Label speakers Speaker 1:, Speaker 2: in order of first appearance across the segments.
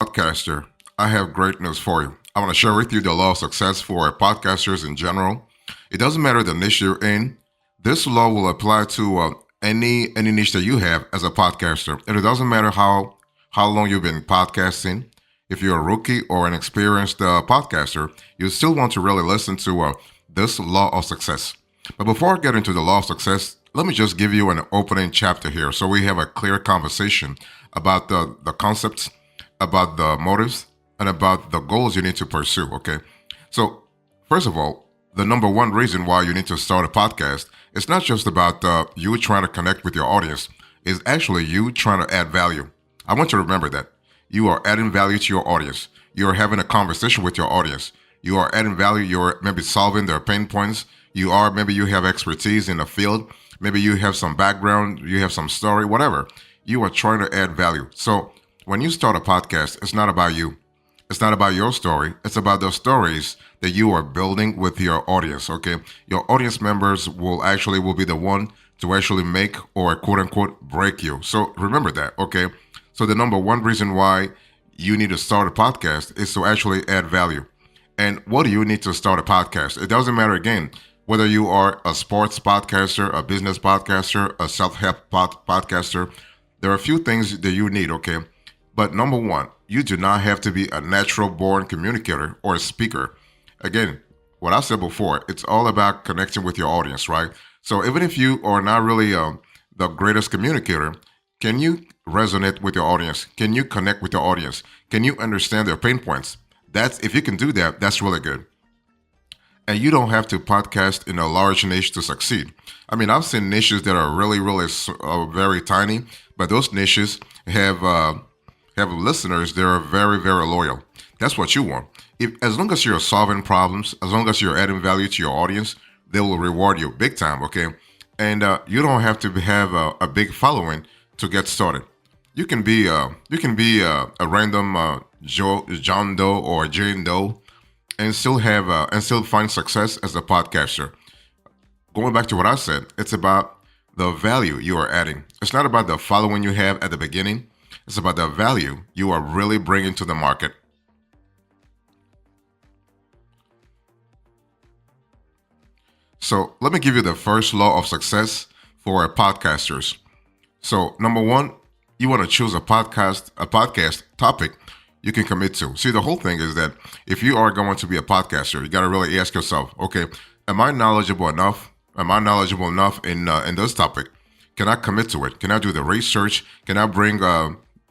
Speaker 1: podcaster, I have great news for you. I want to share with you the law of success for podcasters in general. It doesn't matter the niche you're in. This law will apply to any niche that you have as a podcaster, and it doesn't matter how long you've been podcasting. If you're a rookie or an experienced podcaster, you still want to really listen to this law of success. But before I get into the law of success, let me just give you an opening chapter here so we have a clear conversation about the concepts, about the motives, and about the goals you need to pursue, okay? So, first of all, the number one reason why you need to start a podcast is not just about you trying to connect with your audience, it's actually you trying to add value. I want you to remember that. You are adding value to your audience. You are having a conversation with your audience. You are adding value. You're maybe solving their pain points. Maybe you have expertise in the field. Maybe you have some background. You have some story, whatever. You are trying to add value. So when you start a podcast, it's not about you. It's not about your story. It's about the stories that you are building with your audience, okay? Your audience members will be the one to actually make or quote unquote break you. So remember that, okay? So the number one reason why you need to start a podcast is to actually add value. And what do you need to start a podcast? It doesn't matter again whether you are a sports podcaster, a business podcaster, a self-help podcaster. There are a few things that you need, okay? But number one, you do not have to be a natural born communicator or a speaker. Again, what I said before, it's all about connecting with your audience, right? So even if you are not really the greatest communicator, can you resonate with your audience? Can you connect with your audience? Can you understand their pain points? If you can do that, that's really good. And you don't have to podcast in a large niche to succeed. I mean, I've seen niches that are really very tiny, but those niches have listeners that are very loyal. That's what you want. If as long as you're solving problems, as long as you're adding value to your audience, they will reward you big time. Okay, and you don't have to have a big following to get started. You can be a random John Doe or Jane Doe and still find success as a podcaster. Going back to what I said, it's about the value you are adding. It's not about the following you have at the beginning. It's about the value you are really bringing to the market. So let me give you the first law of success for podcasters. So number one, you want to choose a podcast topic you can commit to. See, the whole thing is that if you are going to be a podcaster, you got to really ask yourself, okay, am I knowledgeable enough? Am I knowledgeable enough in this topic? Can I commit to it? Can I do the research? Can I bring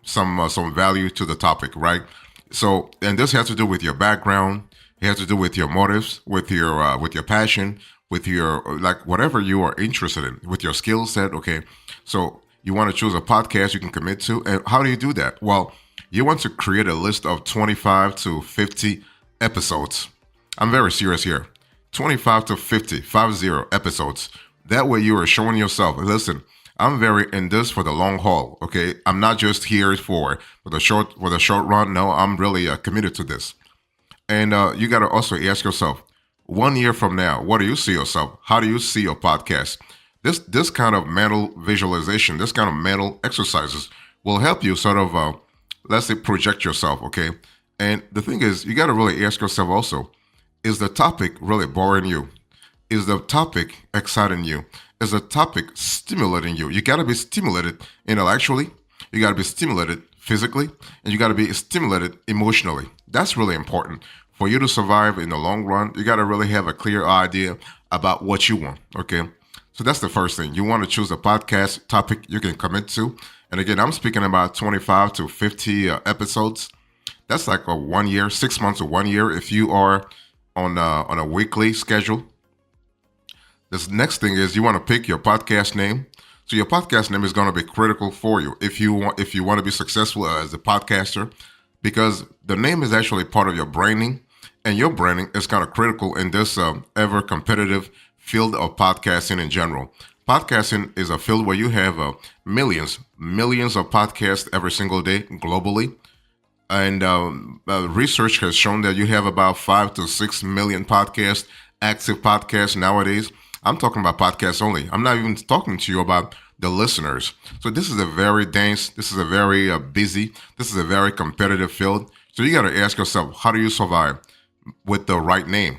Speaker 1: some value to the topic, right? So, and this has to do with your background. It has to do with your motives, with your passion, with your like whatever you are interested in, with your skill set. Okay, so you want to choose a podcast you can commit to, and how do you do that? Well, you want to create a list of 25 to 50 episodes. I'm very serious here. 25 to 50 episodes. That way you are showing yourself, listen, I'm very in this for the long haul. Okay, I'm not just here for the short run. No, I'm really committed to this. And you got to also ask yourself, 1 year from now, what do you see yourself? How do you see your podcast? This kind of mental visualization, this kind of mental exercises will help you sort of let's say project yourself. Okay, and the thing is, you got to really ask yourself also, is the topic really boring you? Is the topic exciting you? Is the topic stimulating you? You got to be stimulated intellectually, you got to be stimulated physically, and you got to be stimulated emotionally. That's really important. For you to survive in the long run, you got to really have a clear idea about what you want. Okay. So that's the first thing. You want to choose a podcast topic you can commit to. And again, I'm speaking about 25 to 50 episodes. That's like a 1 year, 6 months or 1 year if you are on a weekly schedule. This next thing is you want to pick your podcast name. So your podcast name is going to be critical for you if you want to be successful as a podcaster, because the name is actually part of your branding, and your branding is kind of critical in this ever competitive field of podcasting in general. Podcasting is a field where you have millions of podcasts every single day globally. And research has shown that you have about 5 to 6 million active podcasts nowadays. I'm talking about podcasts only. I'm not even talking to you about the listeners. So this is a very dense, this is a very busy, this is a very competitive field. So you got to ask yourself, how do you survive with the right name?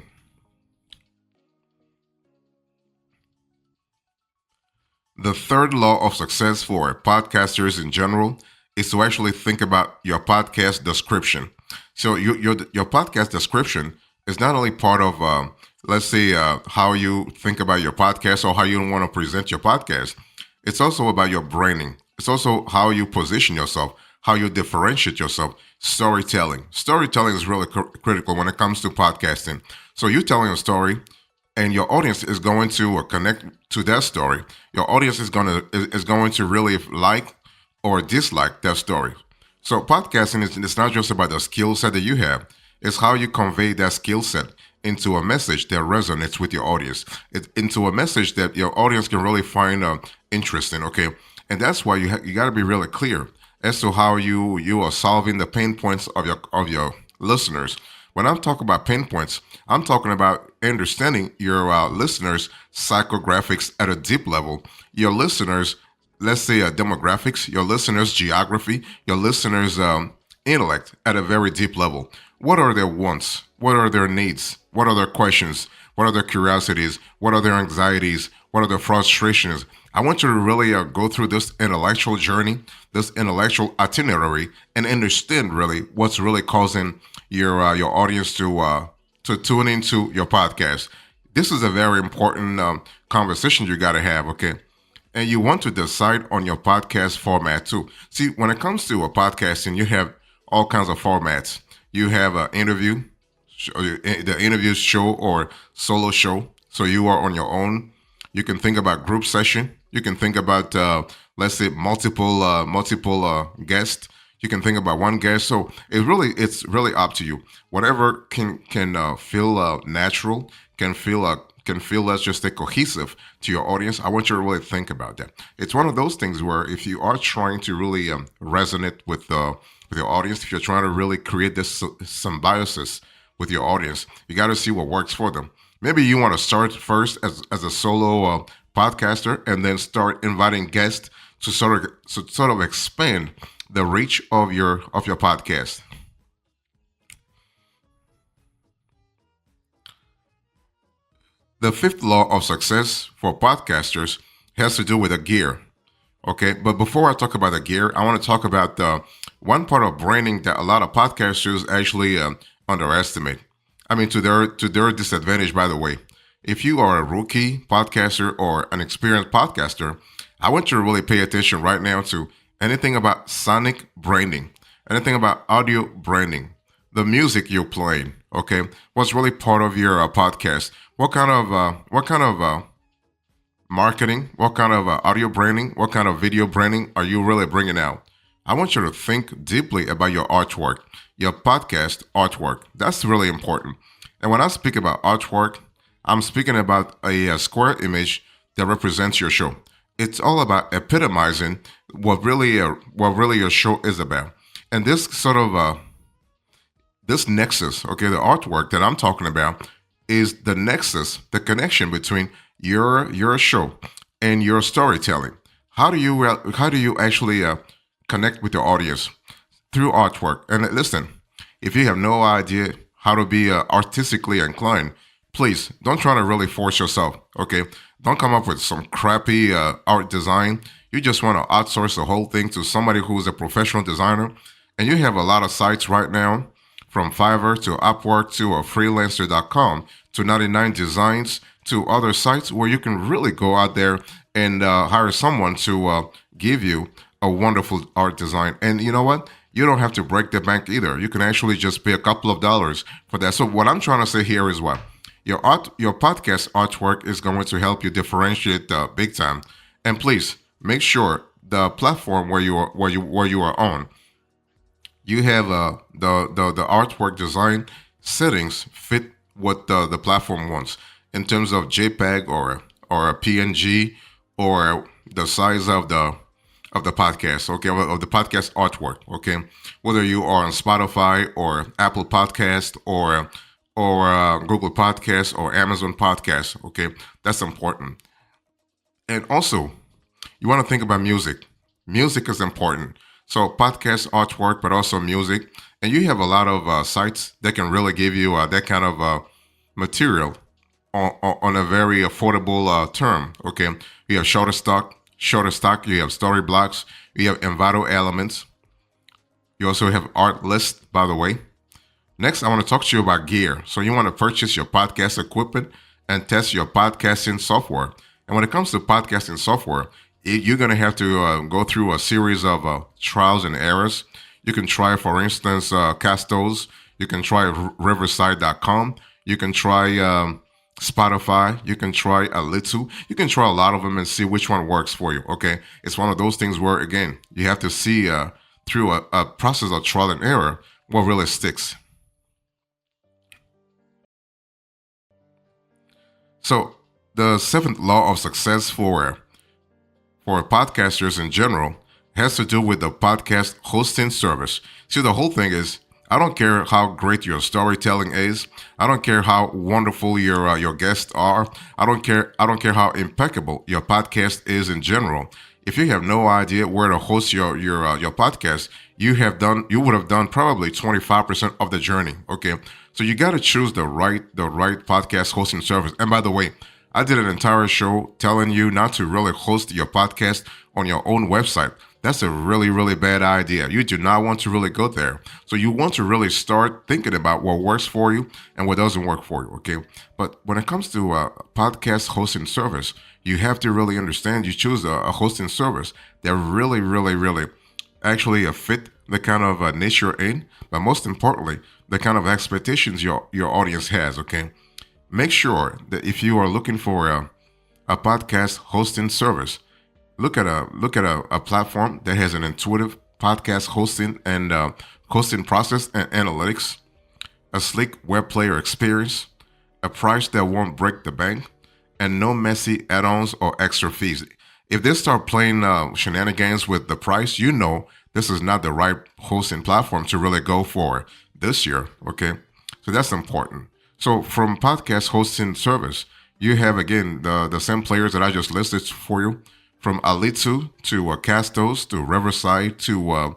Speaker 1: The third law of success for podcasters in general is to actually think about your podcast description. So your podcast description is not only part of, let's say, how you think about your podcast or how you want to present your podcast. It's also about your branding. It's also how you position yourself, how you differentiate yourself. Storytelling. Storytelling is really critical when it comes to podcasting. So you telling a story, and your audience is going to connect to that story. Your audience is going to really like or dislike that story. So podcasting is it's not just about the skill set that you have. It's how you convey that skill set into a message that resonates with your audience. Into a message that your audience can really find interesting. Okay, and that's why you got to be really clear as to how you are solving the pain points of your listeners. When I'm talking about pain points, I'm talking about understanding your listeners' psychographics at a deep level. Your listeners, let's say demographics, your listeners' geography, your listeners' intellect at a very deep level. What are their wants? What are their needs? What are their questions? What are their curiosities? What are their anxieties? What are their frustrations? I want you to really go through this intellectual journey, this intellectual itinerary, and understand really what's really causing your audience to tune into your podcast. This is a very important conversation you got to have. Okay, and you want to decide on your podcast format too. See, when it comes to a podcasting, you have all kinds of formats. You have an interview, the interview show or solo show. So you are on your own. You can think about group session. You can think about let's say multiple guests. You can think about one guest. So it's really up to you. Whatever can feel natural, can feel, let's just say, cohesive to your audience. I want you to really think about that. It's one of those things where if you are trying to really resonate with your audience, if you're trying to really create this symbiosis with your audience, you got to see what works for them. Maybe you want to start first as a solo podcaster, and then start inviting guests to sort of expand the reach of your podcast. The fifth law of success for podcasters has to do with the gear. Okay, but before I talk about the gear, I want to talk about the one part of branding that a lot of podcasters actually underestimate. I mean, to their disadvantage, by the way. If you are a rookie podcaster or an experienced podcaster, I want you to really pay attention right now to anything about sonic branding, anything about audio branding, the music you're playing. Okay, what's really part of your podcast? What kind of marketing? What kind of audio branding? What kind of video branding are you really bringing out? I want you to think deeply about your artwork, your podcast artwork. That's really important. And when I speak about artwork, I'm speaking about a square image that represents your show. It's all about epitomizing what really your show is about. And this sort of this nexus, okay, the artwork that I'm talking about is the nexus, the connection between your show and your storytelling. How do you actually connect with your audience through artwork? And listen, if you have no idea how to be artistically inclined, please don't try to really force yourself. Okay, don't come up with some crappy art design. You just want to outsource the whole thing to somebody who's a professional designer. And you have a lot of sites right now, from Fiverr to Upwork to freelancer.com to 99 Designs to other sites where you can really go out there and hire someone to give you a wonderful art design. And you know what? You don't have to break the bank either. You can actually just pay a couple of dollars for that. So what I'm trying to say here is what? Your podcast artwork is going to help you differentiate big time. And please make sure the platform where you are on, you have the artwork design settings fit what the platform wants in terms of JPEG or a PNG or the size of the podcast, okay, of the podcast artwork, okay, whether you are on Spotify or Apple Podcast or Google Podcast or Amazon Podcast, okay, that's important. And also, You want to think about music. Music is important. So podcast, artwork, but also music. And you have a lot of sites that can really give you that kind of material on a very affordable term. Okay, you have Shutterstock. You have Story Blocks. You have Envato Elements. You also have Artlist, by the way. Next, I want to talk to you about gear. So you want to purchase your podcast equipment and test your podcasting software. And when it comes to podcasting software, you're going to have to go through a series of trials and errors. You can try, for instance, Castos. You can try Riverside.com. You can try Spotify. You can try a little. You can try a lot of them and see which one works for you. Okay, it's one of those things where, again, you have to see through a process of trial and error what really sticks. So the seventh law of success for podcasters in general has to do with the podcast hosting service. See, the whole thing is, I don't care how great your storytelling is. I don't care how wonderful your guests are. I don't care how impeccable your podcast is in general. If you have no idea where to host your podcast, you would have done probably 25% of the journey. Okay, so you got to choose the right podcast hosting service. And by the way, I did an entire show telling you not to really host your podcast on your own website. That's a really, really bad idea. You do not want to really go there. So you want to really start thinking about what works for you and what doesn't work for you, okay? But when it comes to podcast hosting service, you have to really understand you choose a hosting service that really, really, really actually fit the kind of niche you're in, but most importantly, the kind of expectations your audience has, okay? Make sure that if you are looking for a podcast hosting service, look at a platform that has an intuitive podcast hosting and hosting process and analytics, a sleek web player experience, a price that won't break the bank, and no messy add-ons or extra fees. If they start playing shenanigans with the price, you know this is not the right hosting platform to really go for this year. Okay, so that's important. So from podcast hosting service, you have again the same players that I just listed for you, from Alitu to Castos to Riverside to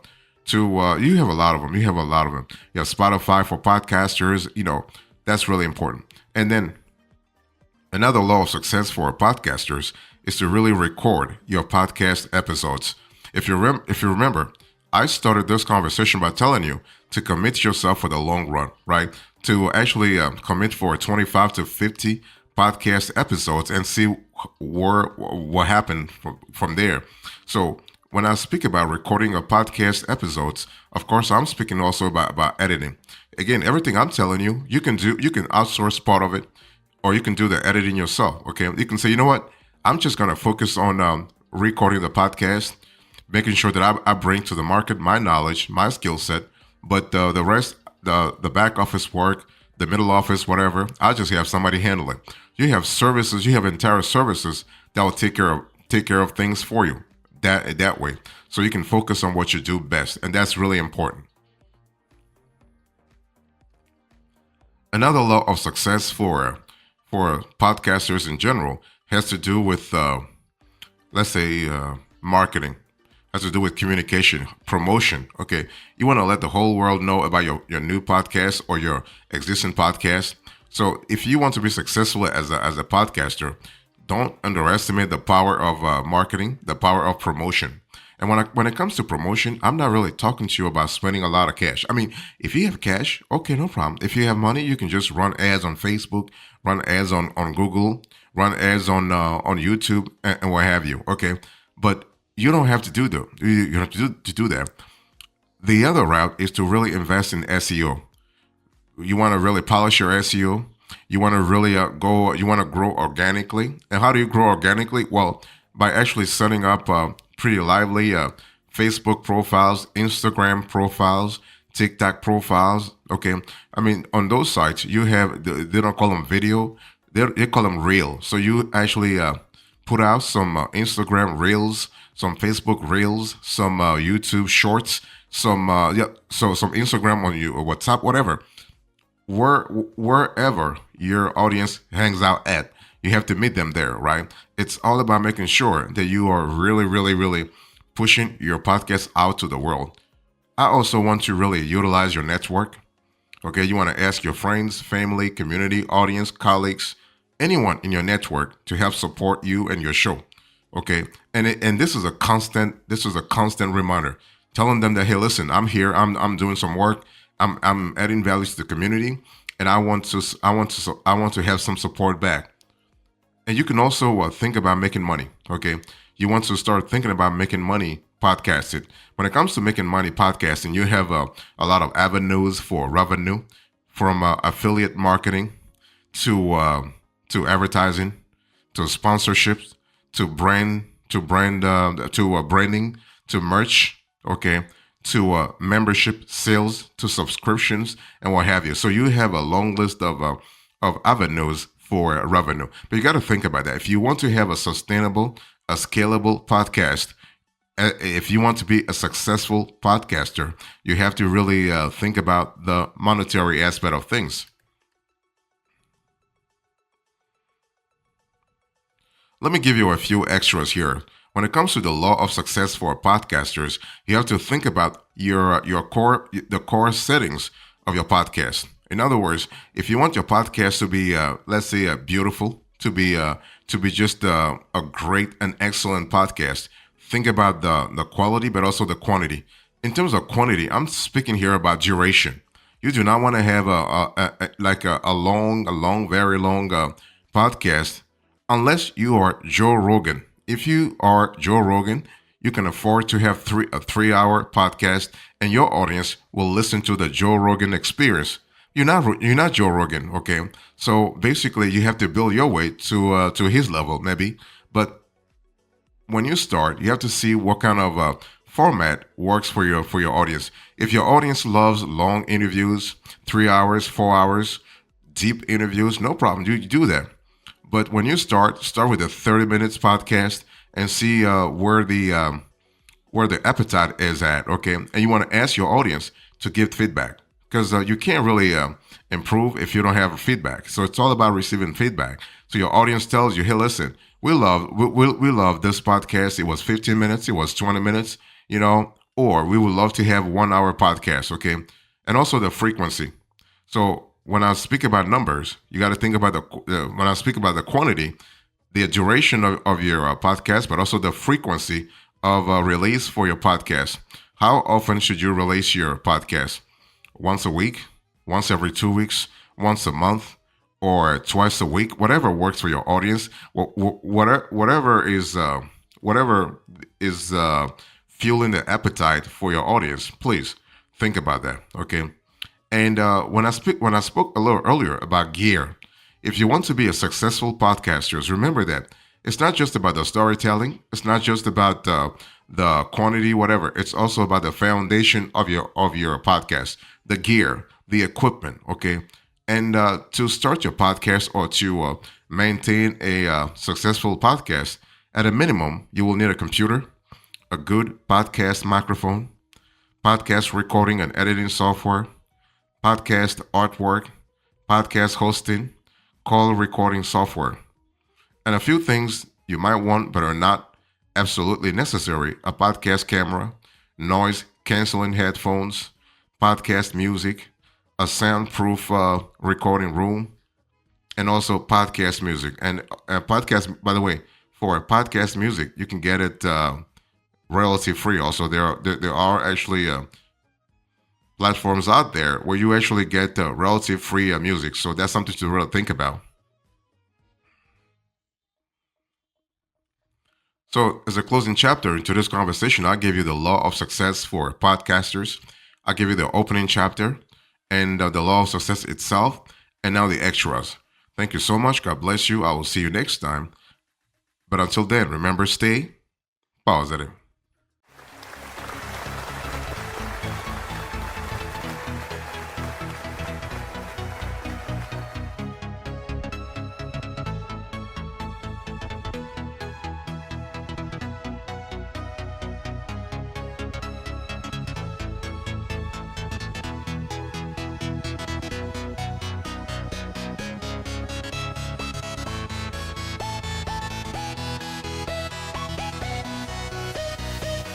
Speaker 1: you have a lot of them. You have a lot of them. You have Spotify for podcasters. That's really important. And then another law of success for podcasters is to really record your podcast episodes. If you remember, I started this conversation by telling you to commit yourself for the long run, right? To actually commit for 25 to 50 podcast episodes and see what happened from there. So when I speak about recording a podcast episodes, of course, I'm speaking also about editing. Again, everything I'm telling you, you can outsource part of it, or you can do the editing yourself. Okay, you can say, you know what, I'm just gonna focus on recording the podcast, making sure that I bring to the market my knowledge, my skill set, but the rest, the back office work, the middle office, whatever, I'll just have somebody handle it. You have services, you have entire services that will take care of things for you that way, so you can focus on what you do best, and that's really important. Another law of success for podcasters in general has to do with let's say marketing, has to do with communication, promotion. Okay, you want to let the whole world know about your new podcast or your existing podcast. So if you want to be successful as a podcaster, don't underestimate the power of marketing, the power of promotion. And when it comes to promotion, I'm not really talking to you about spending a lot of cash. I mean, if you have cash, okay, no problem. If you have money, you can just run ads on Facebook, run ads on Google, run ads on YouTube, and what have you. Okay, but you don't have to do that. You don't have to do that. The other route is to really invest in SEO. You want to really polish your SEO. You want to really go. You want to grow organically. And how do you grow organically? Well, by actually setting up pretty lively Facebook profiles, Instagram profiles, TikTok profiles. Okay, I mean, on those sites you have, they don't call them video, they call them reel. So you actually put out some Instagram reels, some Facebook reels, some YouTube shorts, some Instagram on you or WhatsApp, whatever, wherever your audience hangs out at. You have to meet them there, right? It's all about making sure that you are really, really, really pushing your podcast out to the world. I also want to really utilize your network. Okay, you want to ask your friends, family, community, audience, colleagues, anyone in your network to help support you and your show. Okay, and this is a constant reminder, telling them that, hey, listen, I'm here, I'm doing some work, I'm adding value to the community, and I want to have some support back. And you can also think about making money. Okay, you want to start thinking about making money podcasting. When it comes to making money podcasting, you have a lot of avenues for revenue, from affiliate marketing to advertising, to sponsorships, to branding, to merch. Okay, to membership sales, to subscriptions, and what have you. So you have a long list of avenues for revenue. But you got to think about that. If you want to have a sustainable, a scalable podcast, if you want to be a successful podcaster, you have to really think about the monetary aspect of things. Let me give you a few extras here. When it comes to the law of success for podcasters, you have to think about the core settings of your podcast. In other words, if you want your podcast to be, let's say, beautiful, to be just a great and excellent podcast, think about the quality, but also the quantity. In terms of quantity, I'm speaking here about duration. You do not want to have a long, very long podcast unless you are Joe Rogan. If you are Joe Rogan, you can afford to have a 3 hour podcast, and your audience will listen to the Joe Rogan experience. You're not Joe Rogan, okay? So basically, you have to build your way to his level, maybe. But when you start, you have to see what kind of format works for your audience. If your audience loves long interviews, 3 hours, 4 hours, deep interviews, no problem. You do that. But when you start with a 30 minutes podcast and see where the appetite is at, okay? And you want to ask your audience to give feedback, because you can't really improve if you don't have feedback. So it's all about receiving feedback. So your audience tells you, hey, listen, we love this podcast. It was 15 minutes, it was 20 minutes, or we would love to have 1 hour podcast, okay? And also the frequency. So when I speak about numbers, you got to think about when I speak about the quantity, the duration of your podcast, but also the frequency of release for your podcast. How often should you release your podcast? Once a week, once every 2 weeks, once a month, or twice a week? Whatever works for your audience. Whatever is fueling the appetite for your audience. Please think about that. Okay. And when I spoke a little earlier about gear, if you want to be a successful podcaster, remember that it's not just about the storytelling. It's not just about the quantity, whatever. It's also about the foundation of your podcast, the gear, the equipment. Okay, and to start your podcast or to maintain a successful podcast, at a minimum, you will need a computer, a good podcast microphone, podcast recording and editing software, podcast artwork, podcast hosting, call recording software, and a few things you might want but are not absolutely necessary: a podcast camera, noise canceling headphones, podcast music, a soundproof recording room, and also podcast music. And podcast, by the way, for podcast music, you can get it relative free. Also, there are actually platforms out there where you actually get relative free music. So that's something to really think about. So, as a closing chapter into this conversation, I gave you the law of success for podcasters. I gave you the opening chapter and the law of success itself, and now the extras. Thank you so much. God bless you. I will see you next time. But until then, remember, stay positive.